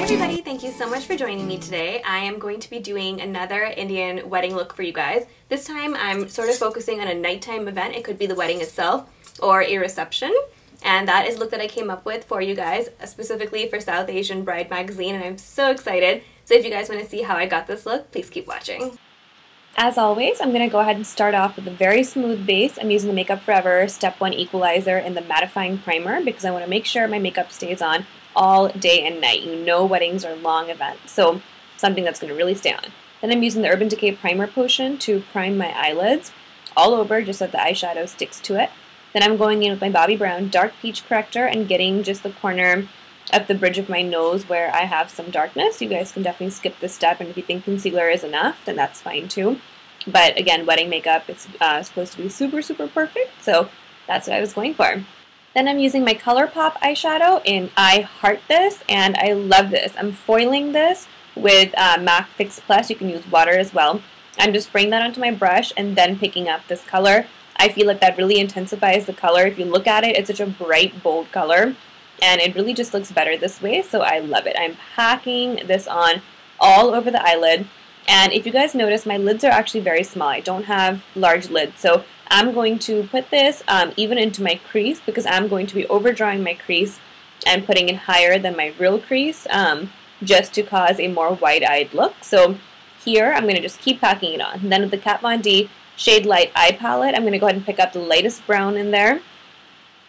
everybody, thank you so much for joining me today. I am going to be doing another Indian wedding look for you guys. This time I'm sort of focusing on a nighttime event. It could be the wedding itself or a reception. And that is the look that I came up with for you guys, specifically for South Asian Bride magazine, and I'm so excited. So if you guys want to see how I got this look, please keep watching. As always, I'm going to go ahead and start off with a very smooth base. I'm using the Makeup Forever Step 1 Equalizer in the mattifying primer because I want to make sure my makeup stays on all day and night. You know weddings are long events, so something that's going to really stay on. Then I'm using the Urban Decay Primer Potion to prime my eyelids all over just so that the eyeshadow sticks to it. Then I'm going in with my Bobbi Brown Dark Peach Corrector and getting just the corner of the bridge of my nose where I have some darkness. You guys can definitely skip this step, and if you think concealer is enough, then that's fine too. But again, wedding makeup is supposed to be super, super perfect, so that's what I was going for. Then I'm using my ColourPop eyeshadow in I Heart This, and I love this. I'm foiling this with MAC Fix Plus. You can use water as well. I'm just spraying that onto my brush and then picking up this color. I feel like that really intensifies the color. If you look at it, it's such a bright, bold color, and it really just looks better this way, so I love it. I'm packing this on all over the eyelid, and if you guys notice, my lids are actually very small. I don't have large lids, so I'm going to put this even into my crease because I'm going to be overdrawing my crease and putting it higher than my real crease just to cause a more wide-eyed look. So here, I'm going to just keep packing it on. And then with the Kat Von D Shade Light Eye Palette, I'm going to go ahead and pick up the lightest brown in there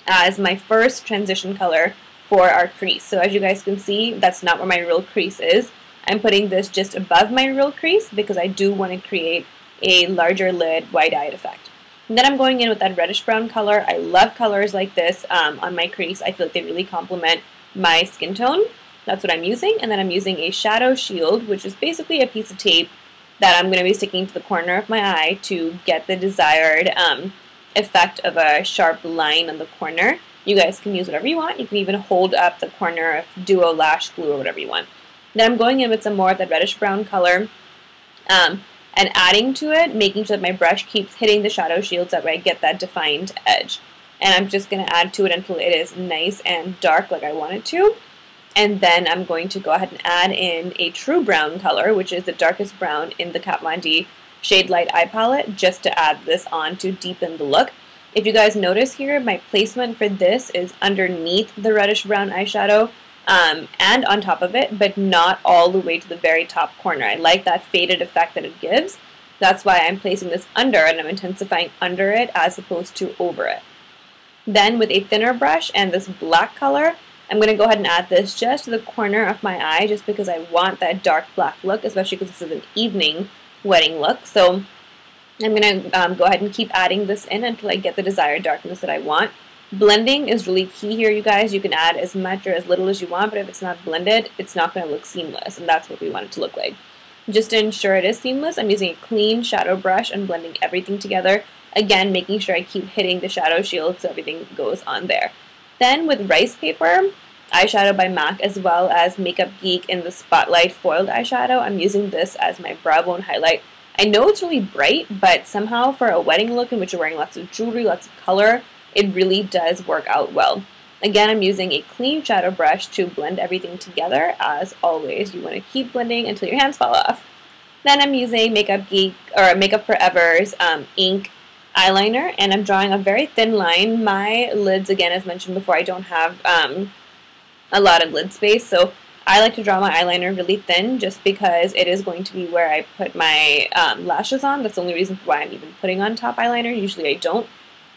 as my first transition color for our crease. So as you guys can see, that's not where my real crease is. I'm putting this just above my real crease because I do want to create a larger lid, wide-eyed effect. And then I'm going in with that reddish brown color. I love colors like this on my crease. I feel like they really complement my skin tone. That's what I'm using. And then I'm using a shadow shield, which is basically a piece of tape that I'm going to be sticking to the corner of my eye to get the desired effect of a sharp line on the corner. You guys can use whatever you want. You can even hold up the corner of Duo Lash Glue or whatever you want. Then I'm going in with some more of that reddish brown color and adding to it, making sure that my brush keeps hitting the shadow shields, that way I get that defined edge. And I'm just going to add to it until it is nice and dark like I want it to. And then I'm going to go ahead and add in a true brown color, which is the darkest brown in the Kat Von D Shade Light Eye Palette, just to add this on to deepen the look. If you guys notice here, my placement for this is underneath the reddish brown eyeshadow and on top of it, but not all the way to the very top corner. I like that faded effect that it gives. That's why I'm placing this under, and I'm intensifying under it as opposed to over it. Then with a thinner brush and this black color, I'm going to go ahead and add this just to the corner of my eye just because I want that dark black look, especially because this is an evening wedding look. So I'm going to go ahead and keep adding this in until I get the desired darkness that I want. Blending is really key here, you guys. You can add as much or as little as you want, but if it's not blended, it's not going to look seamless, and that's what we want it to look like. Just to ensure it is seamless, I'm using a clean shadow brush and blending everything together. Again, making sure I keep hitting the shadow shield so everything goes on there. Then with Ricepaper eyeshadow by MAC, as well as Makeup Geek in the Spotlight Foiled Eyeshadow, I'm using this as my brow bone highlight. I know it's really bright, but somehow for a wedding look in which you're wearing lots of jewelry, lots of color, it really does work out well. Again, I'm using a clean shadow brush to blend everything together. As always, you want to keep blending until your hands fall off. Then I'm using Makeup Geek or Makeup Forever's ink eyeliner, and I'm drawing a very thin line. My lids, again, as mentioned before, I don't have a lot of lid space, so I like to draw my eyeliner really thin just because it is going to be where I put my lashes on. That's the only reason why I'm even putting on top eyeliner. Usually I don't.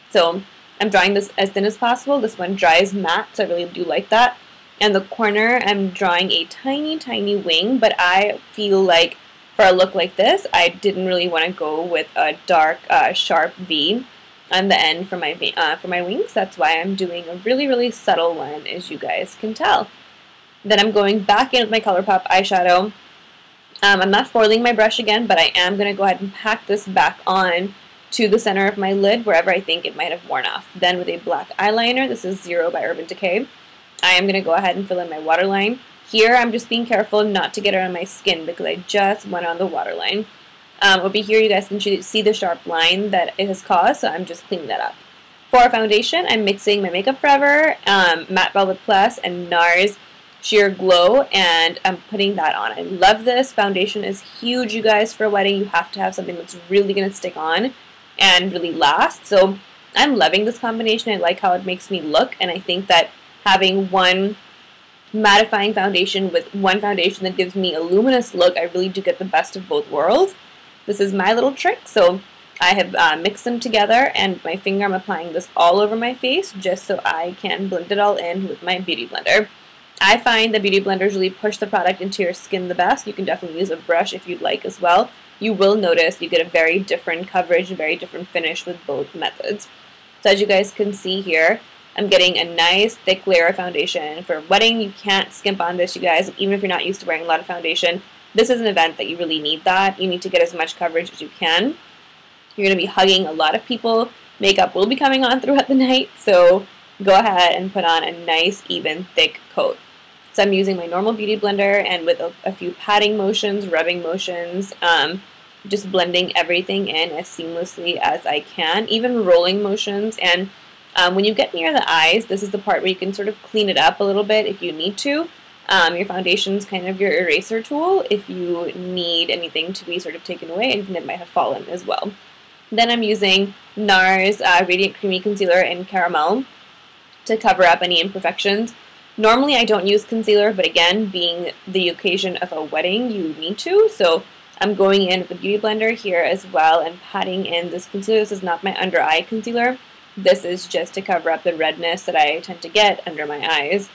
So I'm drawing this as thin as possible. This one dries matte, so I really do like that. And the corner, I'm drawing a tiny, tiny wing, but I feel like for a look like this, I didn't really want to go with a dark, sharp V on the end for my wings. That's why I'm doing a really, really subtle one, as you guys can tell. Then I'm going back in with my ColourPop eyeshadow. I'm not foiling my brush again, but I am going to go ahead and pack this back on to the center of my lid, wherever I think it might have worn off. Then with a black eyeliner, this is Zero by Urban Decay, I am going to go ahead and fill in my waterline. Here, I'm just being careful not to get it on my skin because I just went on the waterline. Over here, you guys can see the sharp line that it has caused, so I'm just cleaning that up. For our foundation, I'm mixing my Makeup Forever, Matte Velvet Plus, and Nars sheer glow, and I'm putting that on. I love this. Foundation is huge, you guys, for a wedding. You have to have something that's really going to stick on and really last. So I'm loving this combination. I like how it makes me look, and I think that having one mattifying foundation with one foundation that gives me a luminous look, I really do get the best of both worlds. This is my little trick. So I have mixed them together, and with my finger I'm applying this all over my face just so I can blend it all in with my beauty blender. I find the beauty blenders really push the product into your skin the best. You can definitely use a brush if you'd like as well. You will notice you get a very different coverage, a very different finish with both methods. So as you guys can see here, I'm getting a nice thick layer of foundation. For a wedding, you can't skimp on this, you guys. Even if you're not used to wearing a lot of foundation, this is an event that you really need that. You need to get as much coverage as you can. You're going to be hugging a lot of people. Makeup will be coming on throughout the night, so go ahead and put on a nice, even, thick coat. So I'm using my normal beauty blender, and with a few patting motions, rubbing motions, just blending everything in as seamlessly as I can, even rolling motions. And when you get near the eyes, this is the part where you can sort of clean it up a little bit if you need to. Your foundation's kind of your eraser tool if you need anything to be sort of taken away, and it might have fallen as well. Then I'm using Nars Radiant Creamy Concealer in Caramel to cover up any imperfections. Normally I don't use concealer, but again, being the occasion of a wedding, you need to. So I'm going in with the beauty blender here as well and patting in this concealer. This is not my under eye concealer. This is just to cover up the redness that I tend to get under my eyes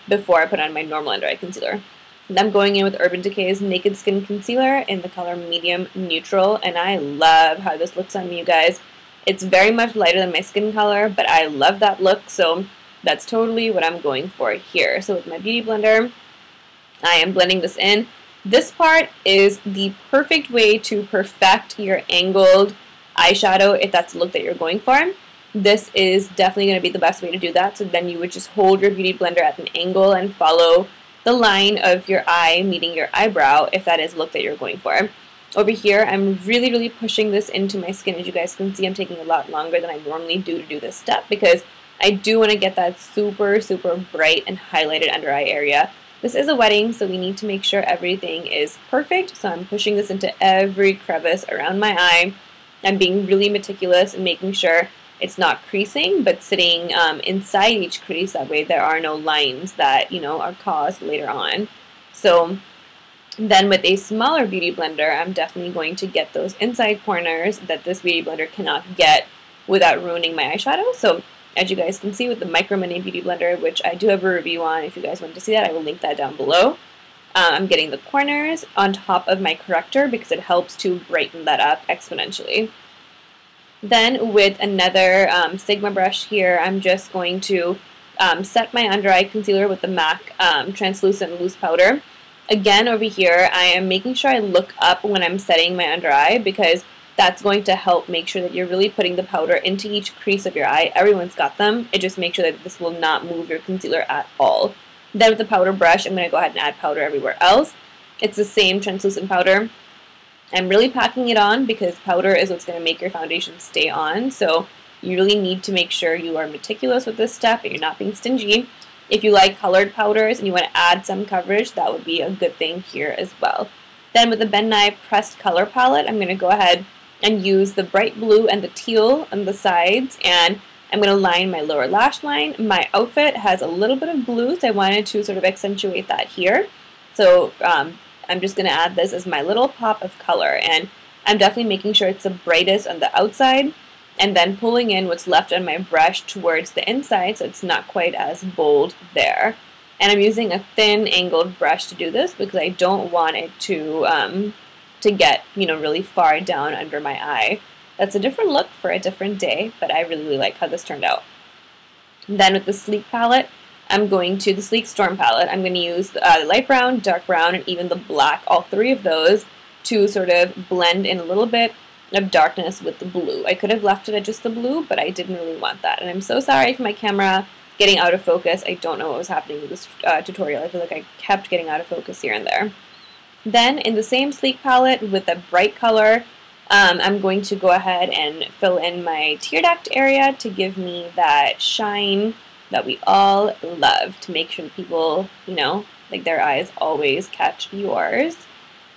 before I put on my normal under eye concealer. And I'm going in with Urban Decay's Naked Skin Concealer in the color Medium Neutral, and I love how this looks on me, you guys. It's very much lighter than my skin color, but I love that look, so that's totally what I'm going for here. So with my beauty blender, I am blending this in. This part is the perfect way to perfect your angled eyeshadow if that's the look that you're going for. This is definitely going to be the best way to do that. So then you would just hold your beauty blender at an angle and follow the line of your eye meeting your eyebrow if that is the look that you're going for. Over here, I'm really pushing this into my skin. As you guys can see, I'm taking a lot longer than I normally do to do this step because I do want to get that super bright and highlighted under eye area. This is a wedding, so we need to make sure everything is perfect. So I'm pushing this into every crevice around my eye. I'm being really meticulous and making sure it's not creasing, but sitting inside each crease. That way there are no lines that, you know, are caused later on. So then with a smaller beauty blender, I'm definitely going to get those inside corners that this beauty blender cannot get without ruining my eyeshadow. So as you guys can see with the Micro Mini Beauty Blender, which I do have a review on, if you guys want to see that, I will link that down below. I'm getting the corners on top of my corrector because it helps to brighten that up exponentially. Then with another Sigma brush here, I'm just going to set my under eye concealer with the MAC Translucent Loose Powder. Again, over here, I am making sure I look up when I'm setting my under eye because that's going to help make sure that you're really putting the powder into each crease of your eye. Everyone's got them. It just makes sure that this will not move your concealer at all. Then with the powder brush, I'm going to go ahead and add powder everywhere else. It's the same translucent powder. I'm really packing it on because powder is what's going to make your foundation stay on. So you really need to make sure you are meticulous with this step and you're not being stingy. If you like colored powders and you want to add some coverage, that would be a good thing here as well. Then with the Ben Nye Pressed Color Palette, I'm going to go ahead and use the bright blue and the teal on the sides, and I'm going to line my lower lash line. My outfit has a little bit of blue, so I wanted to sort of accentuate that here. So I'm just going to add this as my little pop of color, and I'm definitely making sure it's the brightest on the outside, and then pulling in what's left on my brush towards the inside so it's not quite as bold there. And I'm using a thin angled brush to do this because I don't want it to get, you know, really far down under my eye. That's a different look for a different day, but I really like how this turned out. And then with the Sleek palette, the Sleek Storm palette, I'm going to use the light brown, dark brown, and even the black, all three of those, to sort of blend in a little bit of darkness with the blue. I could have left it at just the blue, but I didn't really want that. And I'm so sorry for my camera getting out of focus. I don't know what was happening with this tutorial. I feel like I kept getting out of focus here and there. Then in the same Sleek palette with a bright color, I'm going to go ahead and fill in my tear duct area to give me that shine that we all love to make sure that people, you know, like their eyes always catch yours.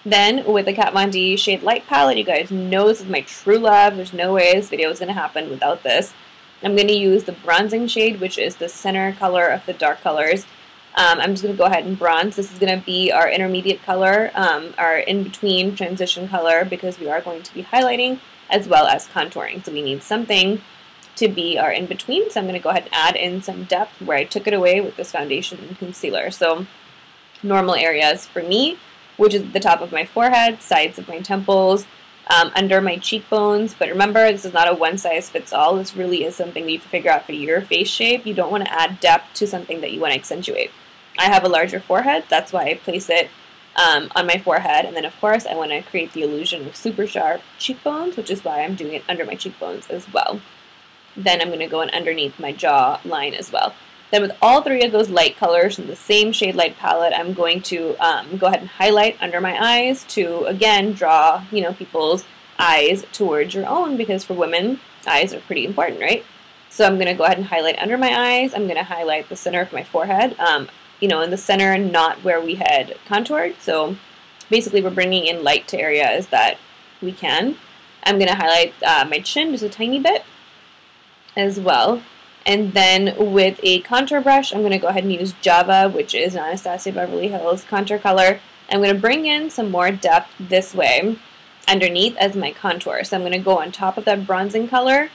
Then with the Kat Von D Shade Light palette, you guys know this is my true love. There's no way this video is going to happen without this. I'm going to use the bronzing shade, which is the center color of the dark colors. I'm just going to go ahead and bronze. This is going to be our intermediate color, our in-between transition color, because we are going to be highlighting as well as contouring. So we need something to be our in-between. So I'm going to go ahead and add in some depth where I took it away with this foundation and concealer. So normal areas for me, which is the top of my forehead, sides of my temples, under my cheekbones. But remember, this is not a one-size-fits-all. This really is something that you have to figure out for your face shape. You don't want to add depth to something that you want to accentuate. I have a larger forehead. That's why I place it on my forehead. And then, of course, I want to create the illusion of super sharp cheekbones, which is why I'm doing it under my cheekbones as well. Then I'm going to go in underneath my jaw line as well. Then with all three of those light colors in the same shade light palette, I'm going to go ahead and highlight under my eyes to, again, draw, you know, people's eyes towards your own, because for women, eyes are pretty important, right? So I'm going to go ahead and highlight under my eyes. I'm going to highlight the center of my forehead, you know, in the center, not where we had contoured. So basically we're bringing in light to areas that we can. I'm going to highlight my chin just a tiny bit as well. And then with a contour brush, I'm going to go ahead and use Java, which is Anastasia Beverly Hills contour color. I'm going to bring in some more depth this way underneath as my contour. So I'm going to go on top of that bronzing color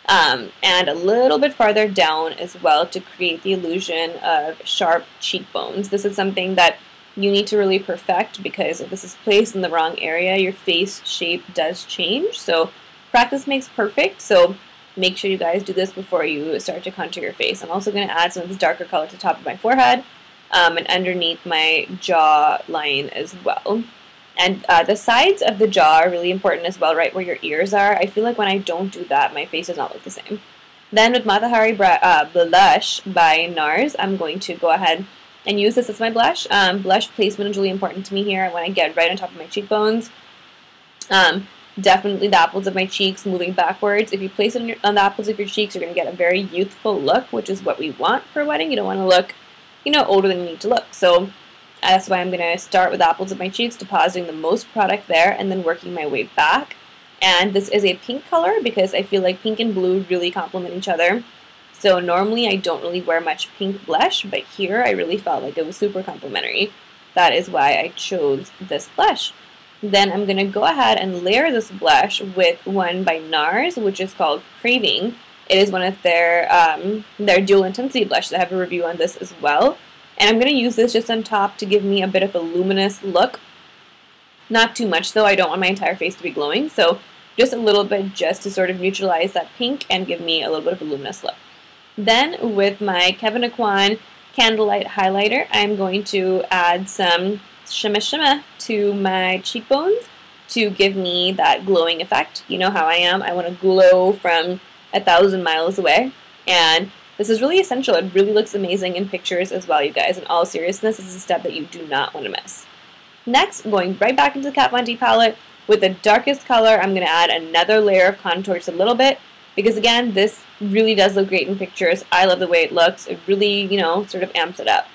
and a little bit farther down as well to create the illusion of sharp cheekbones. This is something that you need to really perfect, because if this is placed in the wrong area, your face shape does change. So practice makes perfect. So make sure you guys do this before you start to contour your face. I'm also going to add some of this darker color to the top of my forehead and underneath my jaw line as well. And the sides of the jaw are really important as well, right where your ears are. I feel like when I don't do that, my face does not look the same. Then with Matahari Blush by Nars, I'm going to go ahead and use this as my blush. Blush placement is really important to me here. I want to get right on top of my cheekbones. Definitely the apples of my cheeks moving backwards. If you place it on the apples of your cheeks, you're going to get a very youthful look, which is what we want for a wedding. You don't want to look, you know, older than you need to look. So that's why I'm going to start with the apples of my cheeks, depositing the most product there, and then working my way back. And this is a pink color because I feel like pink and blue really complement each other. So normally I don't really wear much pink blush, but here I really felt like it was super complimentary. That is why I chose this blush. Then I'm going to go ahead and layer this blush with one by Nars, which is called Craving. It is one of their dual intensity blushes. I have a review on this as well. And I'm going to use this just on top to give me a bit of a luminous look. Not too much though, I don't want my entire face to be glowing. So just a little bit just to sort of neutralize that pink and give me a little bit of a luminous look. Then with my Kevyn Aucoin Candlelight Highlighter, I'm going to add some shimma shimma to my cheekbones to give me that glowing effect. You know how I am. I want to glow from 1,000 miles away. And this is really essential. It really looks amazing in pictures as well, you guys. In all seriousness, this is a step that you do not want to miss. Next, going right back into the Kat Von D palette, with the darkest color, I'm going to add another layer of contour just a little bit, because again, this really does look great in pictures. I love the way it looks. It really, you know, sort of amps it up.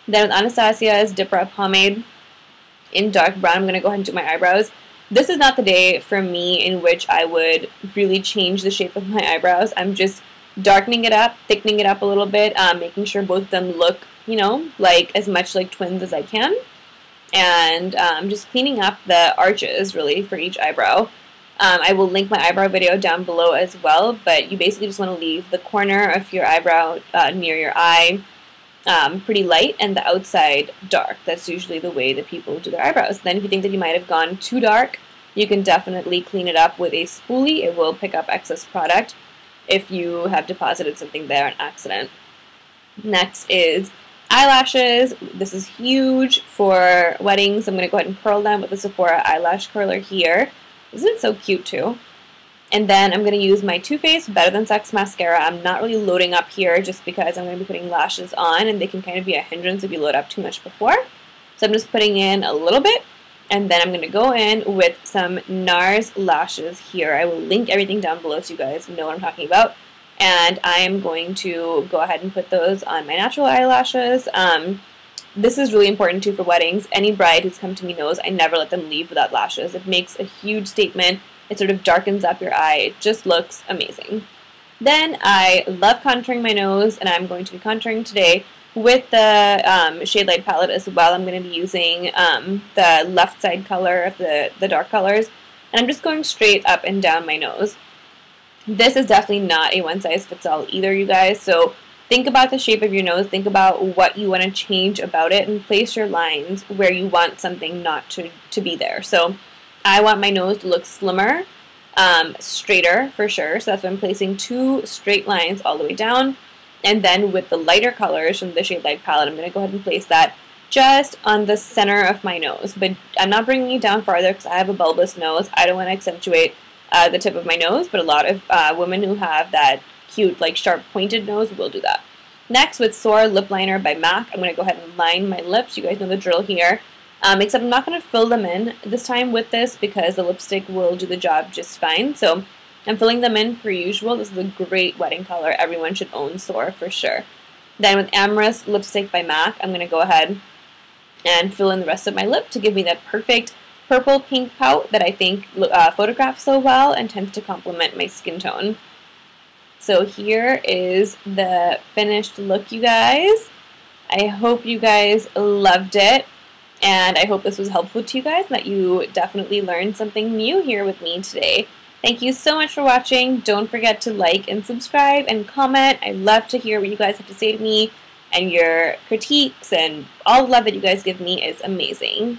Then with Anastasia's Dip Rub Pomade in dark brown, I'm going to go ahead and do my eyebrows. This is not the day for me in which I would really change the shape of my eyebrows. I'm just darkening it up, thickening it up a little bit, making sure both of them look, you know, like as much like twins as I can. And just cleaning up the arches, really, for each eyebrow. I will link my eyebrow video down below as well, but you basically just want to leave the corner of your eyebrow near your eye pretty light and the outside dark. That's usually the way that people do their eyebrows. Then if you think that you might have gone too dark, you can definitely clean it up with a spoolie. It will pick up excess product if you have deposited something there on accident. Next is eyelashes. This is huge for weddings. I'm going to go ahead and curl them with the Sephora eyelash curler here. Isn't it so cute too? And then I'm going to use my Too Faced Better Than Sex mascara. I'm not really loading up here just because I'm going to be putting lashes on and they can kind of be a hindrance if you load up too much before. So I'm just putting in a little bit, and then I'm going to go in with some Nars lashes here. I will link everything down below so you guys know what I'm talking about. and I am going to go ahead and put those on my natural eyelashes. This is really important too for weddings. Any bride who's come to me knows I never let them leave without lashes. It makes a huge statement. It sort of darkens up your eye. It just looks amazing. Then I love contouring my nose, and I'm going to be contouring today with the Shade Light palette as well. I'm going to be using the left side color of the dark colors, and I'm just going straight up and down my nose. This is definitely not a one-size-fits-all either, you guys, so think about the shape of your nose, think about what you want to change about it, and place your lines where you want something not to be there. So I want my nose to look slimmer, straighter for sure, so that's why I'm placing 2 straight lines all the way down. And then with the lighter colors from the Shade Light palette, I'm going to go ahead and place that just on the center of my nose. But I'm not bringing it down farther because I have a bulbous nose. I don't want to accentuate the tip of my nose, but a lot of women who have that cute, like, sharp pointed nose will do that. Next, with Soar Lip Liner by MAC, I'm going to go ahead and line my lips. You guys know the drill here. Except I'm not going to fill them in this time with this because the lipstick will do the job just fine. So I'm filling them in per usual. This is a great wedding color. Everyone should own Soar for sure. Then with Amorous Lipstick by MAC, I'm going to go ahead and fill in the rest of my lip to give me that perfect purple pink pout that I think photographs so well and tends to complement my skin tone. So here is the finished look, you guys. I hope you guys loved it, and I hope this was helpful to you guys, and that you definitely learned something new here with me today. Thank you so much for watching. Don't forget to like and subscribe and comment. I love to hear what you guys have to say to me, and your critiques and all the love that you guys give me is amazing.